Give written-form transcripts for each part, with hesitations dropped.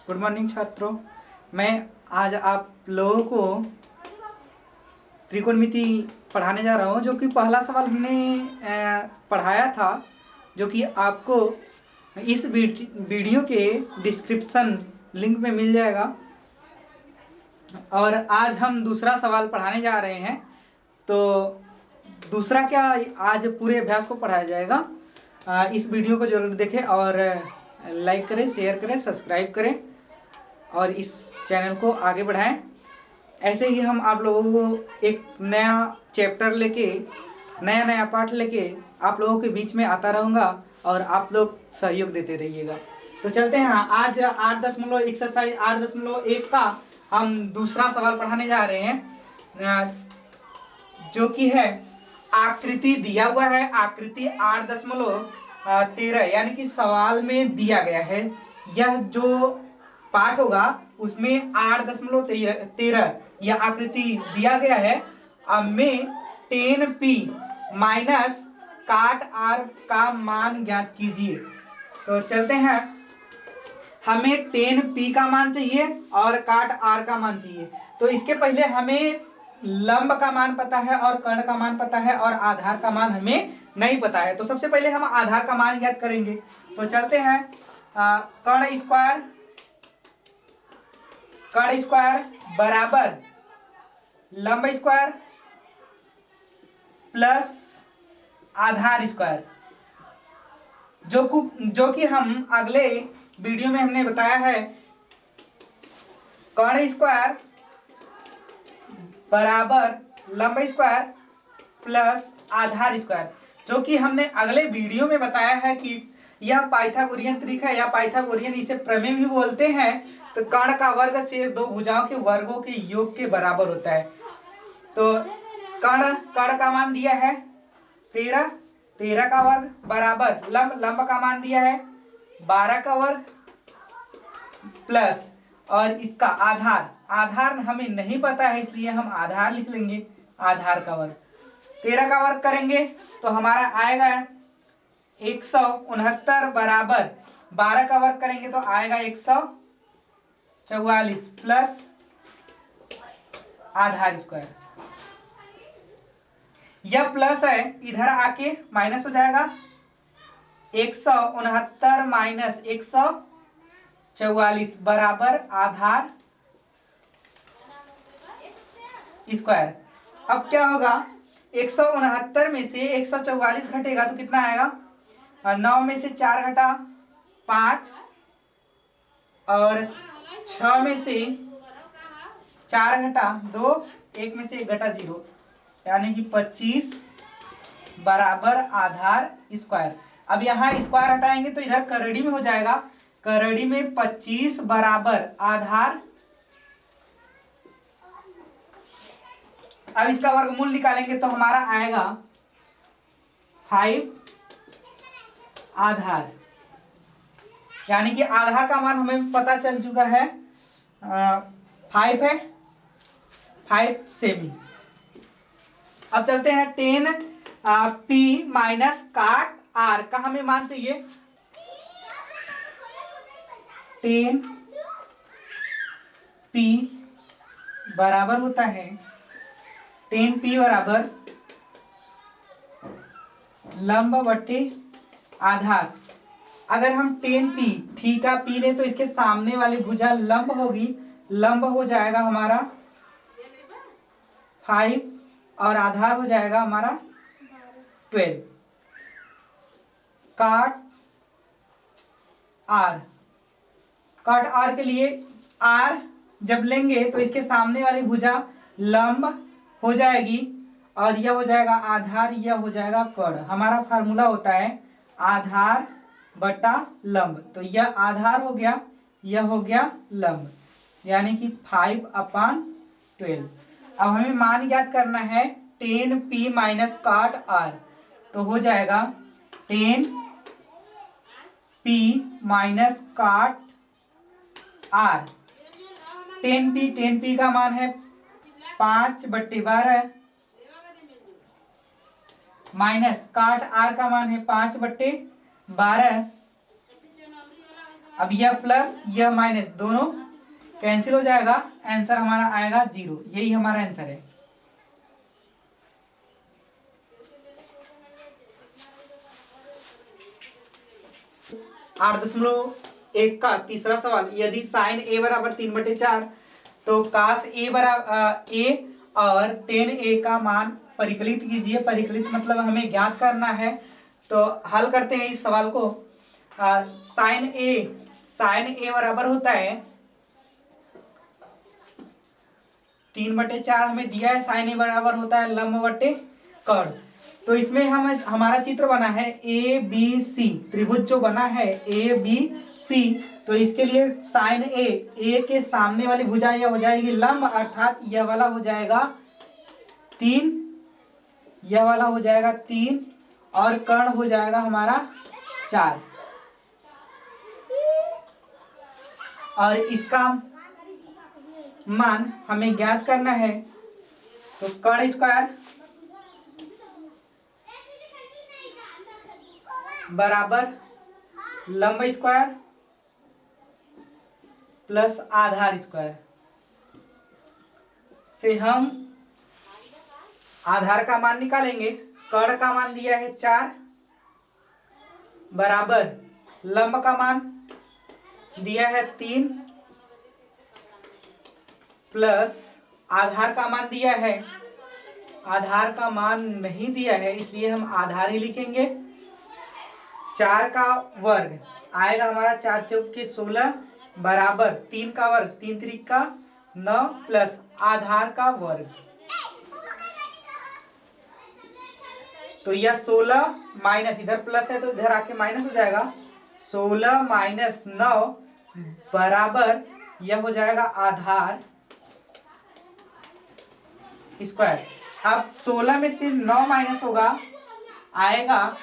Good morning छात्रों। मैं आज आप लोगों को त्रिकोणमिति पढ़ाने जा रहा हूँ, जो कि पहला सवाल हमने पढ़ाया था, जो कि आपको इस वीडियो के डिस्क्रिप्शन लिंक में मिल जाएगा। और आज हम दूसरा सवाल पढ़ाने जा रहे हैं। तो दूसरा क्या, आज पूरे अभ्यास को पढ़ाया जाएगा। इस वीडियो को जरूर देखें और लाइक करें, शेयर करें, सब्सक्राइब करें और इस चैनल को आगे बढ़ाएं। ऐसे ही हम आप लोगों को एक नया चैप्टर लेके, नया पाठ लेके आप लोगों के बीच में आता रहूँगा और आप लोग सहयोग देते रहिएगा। तो चलते हैं। आज 8.1 एक्सरसाइज 8.1 का हम दूसरा सवाल पढ़ाने जा रहे हैं, जो कि है आकृति दिया हुआ है। आकृति 8.13 यानी कि सवाल में दिया गया है। यह जो पाठ होगा उसमें 8.13 यह आकृति दिया गया है। अब में 10p माइनस काट r का मान ज्ञात कीजिए। तो चलते हैं। हमें 10p का मान चाहिए और काट r का मान चाहिए। तो इसके पहले हमें लंब का मान पता है और कर्ण का मान पता है और आधार का मान हमें नहीं पता है। तो सबसे पहले हम आधार का मान ज्ञात करेंगे। तो चलते हैं। कर्ण स्क्वायर बराबर लंब स्क्वायर प्लस आधार स्क्वायर, जो कि हम अगले वीडियो में हमने बताया है। कर्ण स्क्वायर बराबर लंब स्क्वायर प्लस आधार स्क्वायर, जो कि हमने अगले वीडियो में बताया है कि यह पाइथागोरियन त्रिक है या पाइथागोरियन इसे प्रमेय भी बोलते हैं। तो कर्ण का वर्ग शेष दो भुजाओं के वर्गों के योग के बराबर होता है। तो कर्ण का मान दिया है 13 का वर्ग बराबर लंब का मान दिया है 12 का वर्ग प्लस और इसका आधार हमें नहीं पता है, इसलिए हम आधार लिख लेंगे। आधार का वर्ग 13 का वर्ग करेंगे तो हमारा आएगा 169 बराबर 12 का वर्ग करेंगे तो आएगा 144 प्लस आधार स्क्वायर। यह प्लस है, इधर आके माइनस हो जाएगा। 169 माइनस 144 बराबर आधार स्क्वायर। अब क्या होगा, 169 में से 144 घटेगा तो कितना आएगा, 9 में से 4 घटा 5 और 6 में से 4 घटा 2, 1 में से 1 घटा 0, यानी कि 25 बराबर आधार स्क्वायर। अब यहाँ स्क्वायर हटाएंगे तो इधर करड़ी में हो जाएगा। करड़ी में 25 बराबर आधार। अब इसका वर्गमूल निकालेंगे तो हमारा आएगा 5 आधार, यानी कि आधार का मान हमें पता चल चुका है 5 है, 5 सेमी। अब चलते हैं 10p माइनस काट r का हमें मान चाहिए। 10p बराबर होता है 10p बराबर लंब बटे आधार। अगर हम 10p थीटा p ले तो इसके सामने वाली भुजा लंब होगी, लंब हो जाएगा हमारा 5 और आधार हो जाएगा हमारा 12। काट r के लिए r जब लेंगे तो इसके सामने वाली भुजा लंब हो जाएगी और यह हो जाएगा आधार, यह हो जाएगा कर्ण। हमारा फार्मूला होता है आधार बटा लंब। तो यह आधार हो गया, यह हो गया लंब, यानी कि 5/12। अब हमें मान ज्ञात करना है 10p माइनस काट r। तो हो जाएगा 10p माइनस काट r। 10p का मान है 5/12 माइनस काट r का मान है 5/12। अब यह प्लस यह माइनस दोनों कैंसिल हो जाएगा, आंसर हमारा आएगा 0। यही हमारा आंसर है। आठ दशमलव एक का तीसरा सवाल, यदि साइन ए बराबर 3/4 तो कास ए बराबर ए और टेन ए का मान परिकलित कीजिए। परिकलित मतलब हमें ज्ञात करना है, तो हल करते हैं इस सवाल को। साइन ए बराबर होता है 3/4 हमें दिया है। साइन ए बराबर होता है लंब बटे कर्ण। तो इसमें हमारा चित्र बना है ए बी सी, त्रिभुज जो बना है ए बी सी। तो इसके लिए साइन ए के सामने वाली भुजा यह हो जाएगी लंब, अर्थात यह वाला हो जाएगा 3, यह वाला हो जाएगा 3 और कर्ण हो जाएगा हमारा 4। और इसका मान हमें ज्ञात करना है, तो कर्ण स्क्वायर बराबर लंब स्क्वायर प्लस आधार स्क्वायर से हम आधार का मान निकालेंगे। कर्ण का मान दिया है 4 बराबर लंब का मान दिया है 3 प्लस आधार का मान दिया है, आधार का मान नहीं दिया है इसलिए हम आधार ही लिखेंगे। 4 का वर्ग आएगा हमारा 4 चौक के 16 बराबर 3 का वर्ग 3 त्रिक का 9 प्लस आधार का वर्ग। तो यह 16 माइनस इधर प्लस है तो इधर आके माइनस हो जाएगा। 16 माइनस 9 बराबर यह हो जाएगा आधार स्क्वायर। अब 16 में से 9 माइनस होगा, आएगा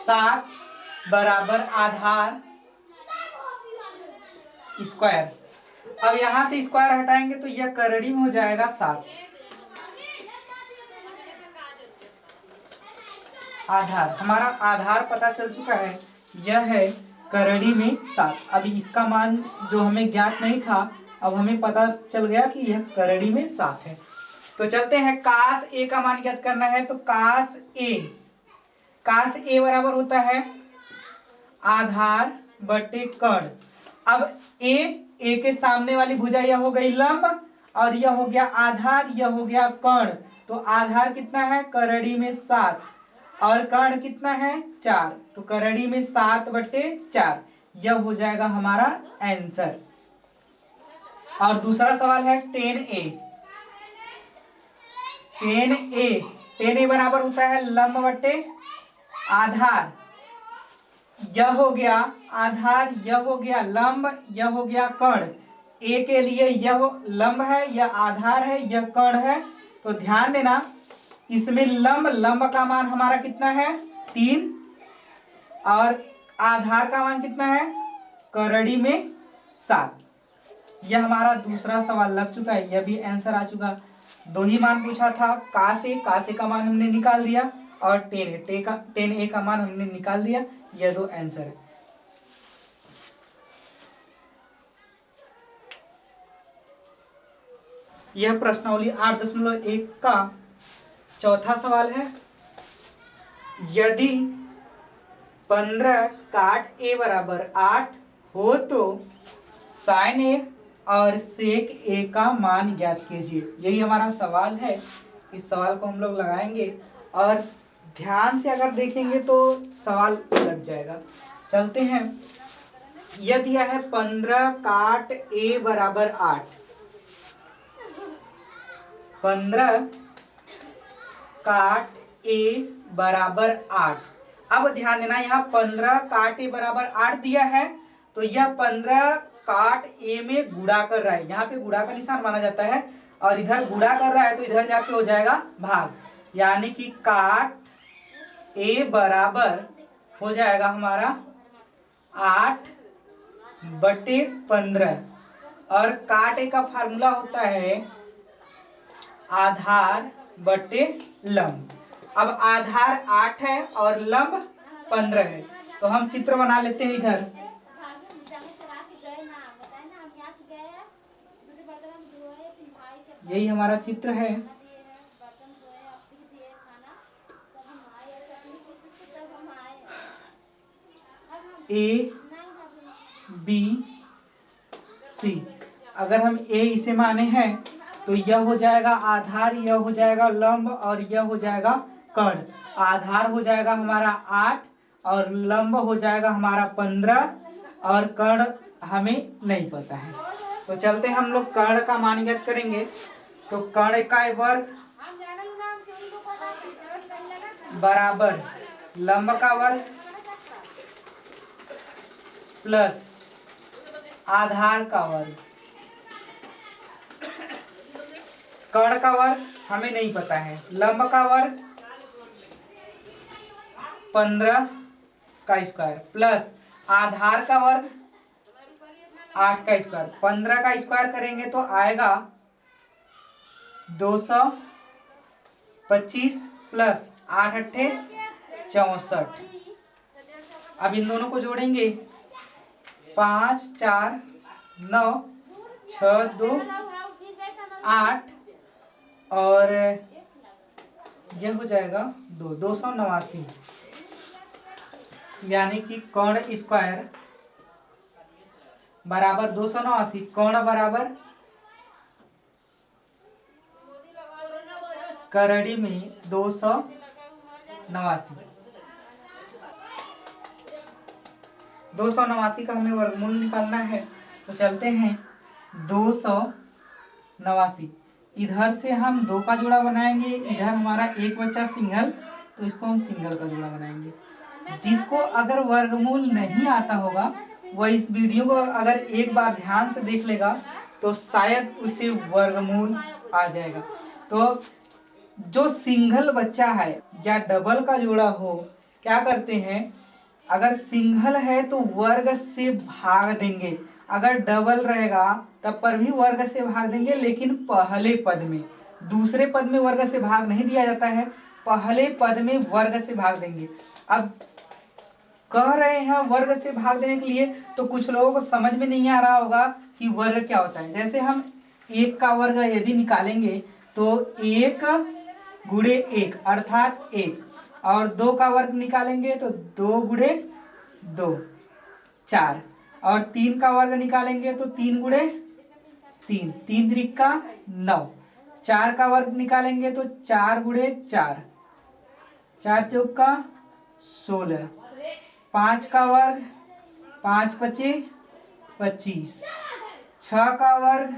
7 बराबर आधार स्क्वायर। अब यहां से स्क्वायर हटाएंगे तो यह करड़ी में हो जाएगा 7। आधार हमारा आधार पता चल चुका है, यह है करड़ी में 7। अभी इसका मान जो हमें ज्ञात नहीं था, अब हमें पता चल गया कि यह करड़ी में 7 है। तो चलते हैं कास ए का मान ज्ञात करना है। तो कास ए बराबर होता है आधार बटे कर्ण। अब ए के सामने वाली भुजा यह हो गई लंब और यह हो गया आधार, यह हो गया कर्ण। तो आधार कितना है करड़ी में 7 और कर्ण कितना है 4, तो करड़ी में 7/4 यह हो जाएगा हमारा आंसर। और दूसरा सवाल है टेन ए बराबर होता है लंब बटे आधार। यह हो गया आधार, यह हो गया लंब, यह हो गया कर्ण। ए के लिए यह लंब है, यह आधार है, यह कर्ण है। तो ध्यान देना इसमें लंब का मान हमारा कितना है 3 और आधार का मान कितना है करड़ी में 7। यह हमारा दूसरा सवाल लग चुका है, यह भी आंसर आ चुका। 2 ही मान पूछा था। कासे का मान हमने निकाल दिया और टेन ए का मान हमने निकाल दिया। यह 2 आंसर है। यह प्रश्नावली 8.1 का चौथा सवाल है। यदि 15 काट ए बराबर 8 हो तो साइन ए और सेक ए का मान ज्ञात कीजिए। यही हमारा सवाल है। इस सवाल को हम लोग लगाएंगे और ध्यान से अगर देखेंगे तो सवाल लग जाएगा। चलते हैं। यह दिया है 15 काट ए बराबर 8। 15 काट ए बराबर 8। अब ध्यान देना यहाँ 15 काट ए बराबर 8 दिया है, तो यह 15 काट ए में गुणा कर रहा है। यहाँ पे गुणा का निशान माना जाता है और इधर गुणा कर रहा है तो इधर जाके हो जाएगा भाग, यानी कि काट ए बराबर हो जाएगा हमारा 8/15 और काट ए का फार्मूला होता है आधार बटे लंब। अब आधार 8 है और लंब 15 है, तो हम चित्र बना लेते हैं इधर। यही हमारा चित्र है। ए बी सी, अगर हम ए इसे माने हैं तो यह हो जाएगा आधार, यह हो जाएगा लंब और यह हो जाएगा कर्ण। आधार हो जाएगा हमारा 8 और लंब हो जाएगा हमारा 15 और कर्ण हमें नहीं पता है। तो चलते हम लोग कर्ण का मान ज्ञात करेंगे। तो कर्ण का वर्ग बराबर लंब का वर्ग प्लस आधार का वर्ग। कर्ण का वर्ग हमें नहीं पता है, लंब का वर्ग 15 का स्क्वायर प्लस आधार का वर्ग 8 का स्क्वायर। 15 का स्क्वायर करेंगे तो आएगा 225 प्लस 8 अट्ठे 64। अब इन दोनों को जोड़ेंगे 5 4 9 6 2 8 और यह हो जाएगा 289, यानी कि कर्ण स्क्वायर बराबर 289, कर्ण बराबर करड़ी में 289। 289 का हमें वर्गमूल निकालना है। तो चलते हैं 289, इधर से हम 2 का जोड़ा बनाएंगे, इधर हमारा एक बच्चा सिंगल, तो इसको हम सिंगल का जोड़ा बनाएंगे। जिसको अगर वर्गमूल नहीं आता होगा वह इस वीडियो को अगर एक बार ध्यान से देख लेगा तो शायद उसे वर्गमूल आ जाएगा। तो जो सिंगल बच्चा है या डबल का जोड़ा हो, क्या करते हैं, अगर सिंगल है तो वर्ग से भाग देंगे, अगर डबल रहेगा तब पर भी वर्ग से भाग देंगे, लेकिन पहले पद में। दूसरे पद में वर्ग से भाग नहीं दिया जाता है, पहले पद में वर्ग से भाग देंगे। अब कह रहे हैं वर्ग से भाग देने के लिए, तो कुछ लोगों को समझ में नहीं आ रहा होगा कि वर्ग क्या होता है। जैसे हम 1 का वर्ग यदि निकालेंगे तो 1 गुणे 1 अर्थात 1, और 2 का वर्ग निकालेंगे तो 2 गुणे 2 4, और 3 का वर्ग निकालेंगे तो 3 गुणे 3, 3 त्रिका 9, 4 का वर्ग निकालेंगे तो 4 गुणे 4, 4 चौका 16, 5 का वर्ग 5 पचे 25, 6 का वर्ग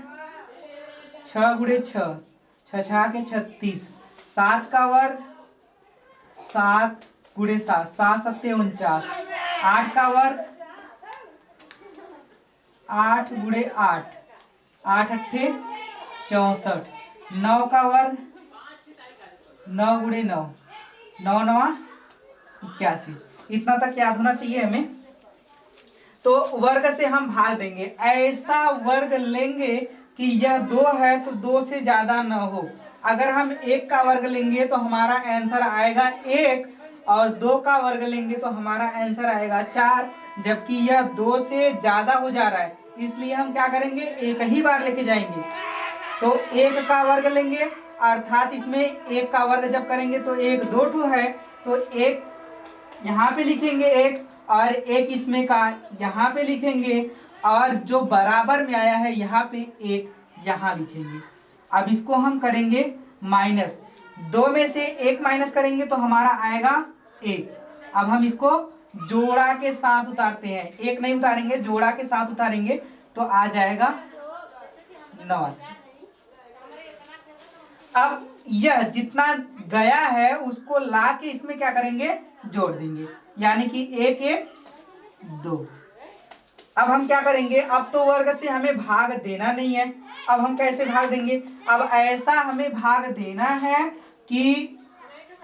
6 गुणे 6, 6 6 के 36, 7 का वर्ग 7 गुणे 7, 7 सत्ते 49, 8 का वर्ग 8 गुणे 8, 8 अट्ठे 64, 9 का वर्ग 9 गुणे 9, 9 9 81। इतना तक याद होना चाहिए हमें। तो वर्ग से हम भाग देंगे, ऐसा वर्ग लेंगे कि यह 2 है तो 2 से ज्यादा न हो। अगर हम 1 का वर्ग लेंगे तो हमारा आंसर आएगा 1, और 2 का वर्ग लेंगे तो हमारा आंसर आएगा 4, जबकि यह 2 से ज्यादा हो जा रहा है, इसलिए हम क्या करेंगे, 1 ही बार लेके जाएंगे। तो 1 का वर्ग लेंगे, अर्थात इसमें 1 का वर्ग जब करेंगे तो 1 2 ठो है, तो 1 यहाँ पे लिखेंगे 1, और 1 इसमें का यहाँ पे लिखेंगे, और जो बराबर में आया है यहाँ पे 1 यहाँ लिखेंगे। अब इसको हम करेंगे माइनस, 2 में से 1 माइनस करेंगे तो हमारा आएगा 1। अब हम इसको जोड़ा के साथ उतारते हैं, 1 नहीं उतारेंगे, जोड़ा के साथ उतारेंगे तो आ जाएगा 89। अब यह जितना गया है उसको ला के इसमें क्या करेंगे, जोड़ देंगे, यानी कि 1 1 2। अब हम क्या करेंगे, अब तो वर्ग से हमें भाग देना नहीं है, अब हम कैसे भाग देंगे, अब ऐसा हमें भाग देना है कि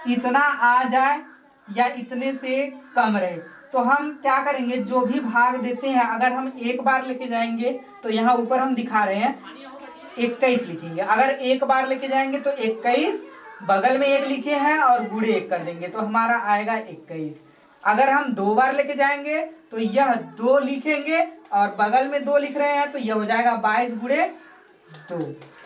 इतना आ जाए या इतने से कम रहे। तो हम क्या करेंगे, जो भी भाग देते हैं, अगर हम 1 बार लेके जाएंगे तो यहाँ ऊपर हम दिखा रहे हैं 21 लिखेंगे। अगर 1 बार लेके जाएंगे तो 21, बगल में 1 लिखे हैं और गुणे 1 कर देंगे तो हमारा आएगा 21। अगर हम 2 बार लेके जाएंगे तो यह 2 लिखेंगे और बगल में 2 लिख रहे हैं तो यह हो जाएगा 22 गुणे 2।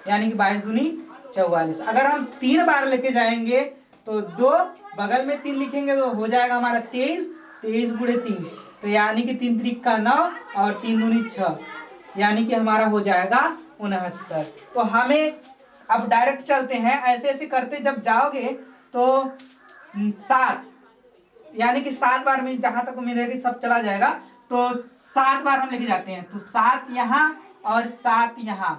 यानी कि 22 दूनी 44। अगर हम 3 बार लेके जाएंगे तो 2 बगल में 3 लिखेंगे तो हो जाएगा हमारा 23, 23 गुणे 3, तो यानी कि 3 त्रिक का 9 और 3 दूनी 6, यानी कि हमारा हो जाएगा 69। तो हमें अब डायरेक्ट चलते हैं, ऐसे ऐसे करते जब जाओगे तो 7, यानी कि 7 बार में जहां तक उम्मीद है कि सब चला जाएगा, तो 7 बार हम लेके जाते हैं। तो 7 यहाँ और 7 यहाँ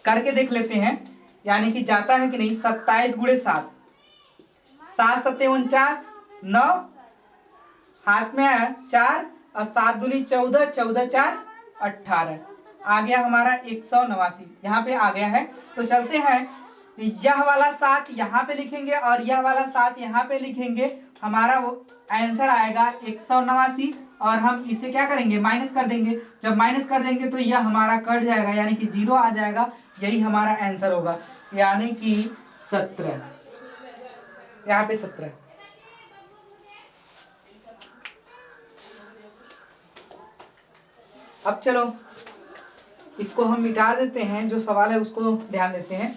करके देख लेते हैं, यानी कि जाता है कि नहीं। 27 गुणे 7, 7 सत्ते 49, 9 हाथ में आया 4 और 7 दूनी 14, 14 4 18, आ गया हमारा 189, यहाँ पे आ गया है। तो चलते हैं, यह वाला 7 यहाँ पे लिखेंगे और यह वाला 7 यहाँ पे लिखेंगे, हमारा वो आंसर आएगा 189। और हम इसे क्या करेंगे, माइनस कर देंगे। जब माइनस कर देंगे तो यह हमारा कट जाएगा, यानी कि 0 आ जाएगा। यही हमारा आंसर होगा, यानी कि 17, यहाँ पे 17। अब चलो इसको हम मिटा देते हैं, जो सवाल है उसको ध्यान देते हैं।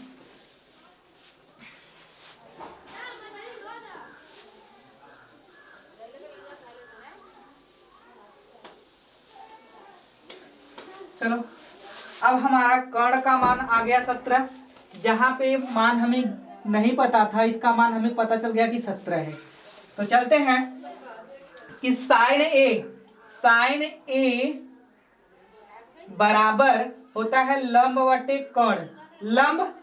चलो अब हमारा कर्ण का मान आ गया 17। जहां पे मान हमें नहीं पता था, इसका मान हमें पता चल गया कि 17 है। तो चलते हैं कि साइन ए बराबर होता है लंब बटे कर्ण। लंब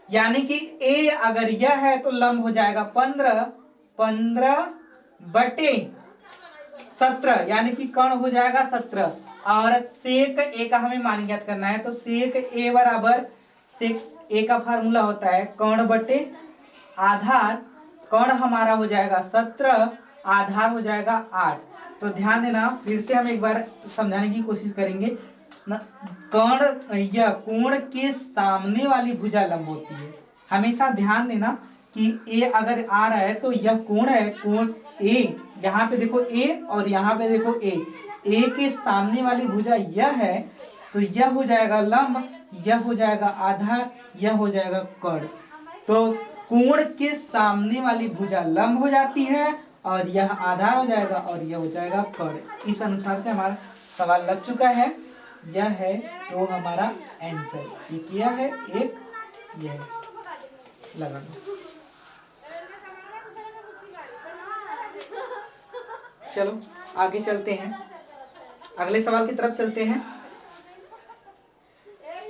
यानी कि ए अगर यह है तो लंब हो जाएगा 15 बटे 17, यानी कि कर्ण हो जाएगा 17। और सेक ए का हमें मान ज्ञात करना है, तो सेक ए बराबर, सेक ए का फार्मूला होता है कर्ण बटे आधार। कर्ण हमारा हो जाएगा 17, आधार हो जाएगा 8। तो ध्यान देना, फिर से हम एक बार समझाने की कोशिश करेंगे। कर्ण या कोण के सामने वाली भुजा लंब होती है। हमेशा ध्यान देना कि ए अगर आ रहा है तो यह कोण है, कोण ए, यहाँ पे देखो ए और यहाँ पे देखो ए के सामने वाली भुजा यह है, तो यह हो जाएगा लंब, यह हो जाएगा आधार, यह हो जाएगा कर्ण। तो कोण के सामने वाली भुजा लंब हो जाती है और यह आधार हो जाएगा और यह हो जाएगा कर्ण। इस अनुसार से हमारा सवाल लग चुका है। यह है तो हमारा आंसर, ये किया है एक, यह लगा दो। चलो आगे चलते हैं, अगले सवाल की तरफ चलते हैं।